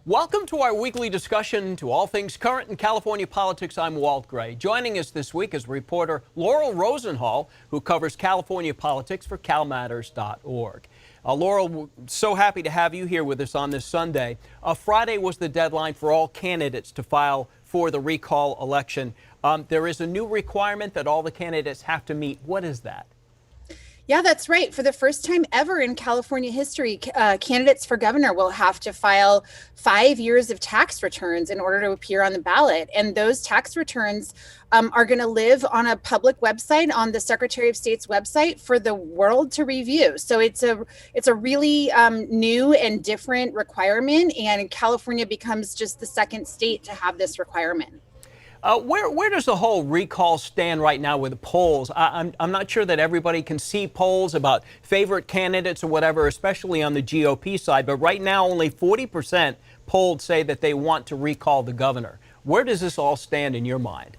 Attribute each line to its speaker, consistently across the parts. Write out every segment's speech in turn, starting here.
Speaker 1: Welcome to our weekly discussion to all things current in California politics. I'm Walt Gray. Joining us this week is reporter Laurel Rosenhall, who covers California politics for CalMatters.org. Laurel, we're so happy to have you here with us on this Sunday. Friday was the deadline for all candidates to file for the recall election. There is a new requirement that all the candidates have to meet. What is that?
Speaker 2: Yeah, that's right. For the first time ever in California history, candidates for governor will have to file 5 years of tax returns in order to appear on the ballot. And those tax returns are going to live on a public website, on the Secretary of State's website, for the world to review. So it's a really new and different requirement, and California becomes just the second state to have this requirement.
Speaker 1: Where does the whole recall stand right now with the polls? I'm not sure that everybody can see polls about favorite candidates or whatever, especially on the GOP side. But right now, only 40% polled say that they want to recall the governor. Where does this all stand in your mind?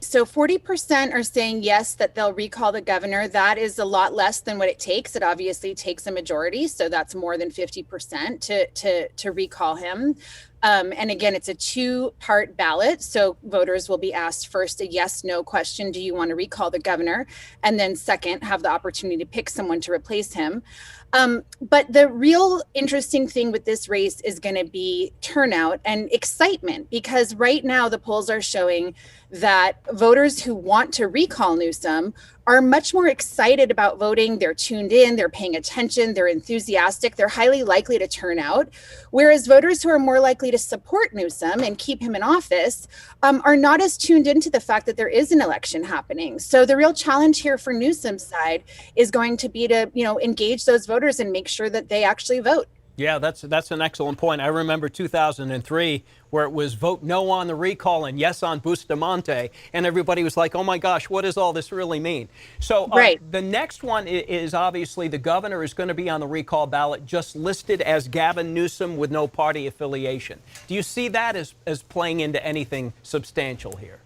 Speaker 2: So 40% are saying yes, that they'll recall the governor. That is a lot less than what it takes. It obviously takes a majority, so that's more than 50% to recall him. And again, it's a two-part ballot. So voters will be asked first a yes/no question. Do you want to recall the governor? And then second, have the opportunity to pick someone to replace him. But the real interesting thing with this race is going to be turnout and excitement, because right now the polls are showing that voters who want to recall Newsom are much more excited about voting. They're tuned in, they're paying attention, they're enthusiastic, they're highly likely to turn out. Whereas voters who are more likely to support Newsom and keep him in office are not as tuned into the fact that there is an election happening. So the real challenge here for Newsom's side is going to be to, engage those voters and make sure that they actually vote.
Speaker 1: Yeah, that's an excellent point. I remember 2003, where it was vote no on the recall and yes on Bustamante, and everybody was like, oh my gosh, what does all this really mean? So
Speaker 2: right.
Speaker 1: The next one is obviously the governor is going to be on the recall ballot, just listed as Gavin Newsom with no party affiliation. Do you see that as playing into anything substantial here?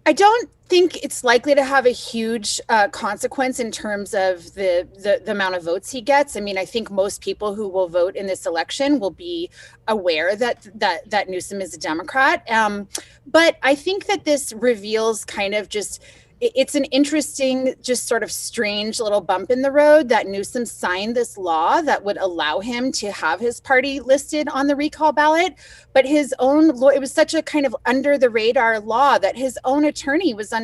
Speaker 2: I don't think it's likely to have a huge consequence in terms of the amount of votes he gets. I mean, I think most people who will vote in this election will be aware that Newsom is a Democrat. But I think that this reveals kind of just, it's an interesting, just sort of strange little bump in the road that Newsom signed this law that would allow him to have his party listed on the recall ballot. But his own, it was such a kind of under the radar law that his own attorney was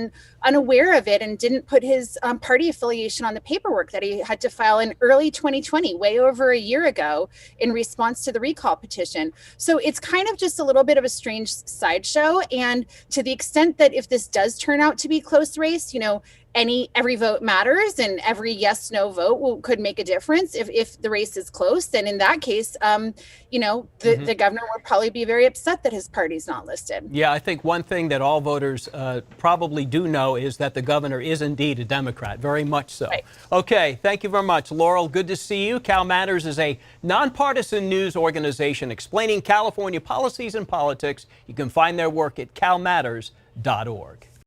Speaker 2: unaware of it and didn't put his party affiliation on the paperwork that he had to file in early 2020, way over a year ago, in response to the recall petition. So it's kind of just a little bit of a strange sideshow. And to the extent that if this does turn out to be close race, every vote matters, and every yes/no vote could make a difference if the race is close. And in that case, the governor will probably be very upset that his party's not listed.
Speaker 1: Yeah, I think one thing that all voters probably do know is that the governor is indeed a Democrat, very much so.
Speaker 2: Right.
Speaker 1: Okay, thank you very much, Laurel. Good to see you. CalMatters is a nonpartisan news organization explaining California policies and politics. You can find their work at CalMatters.org.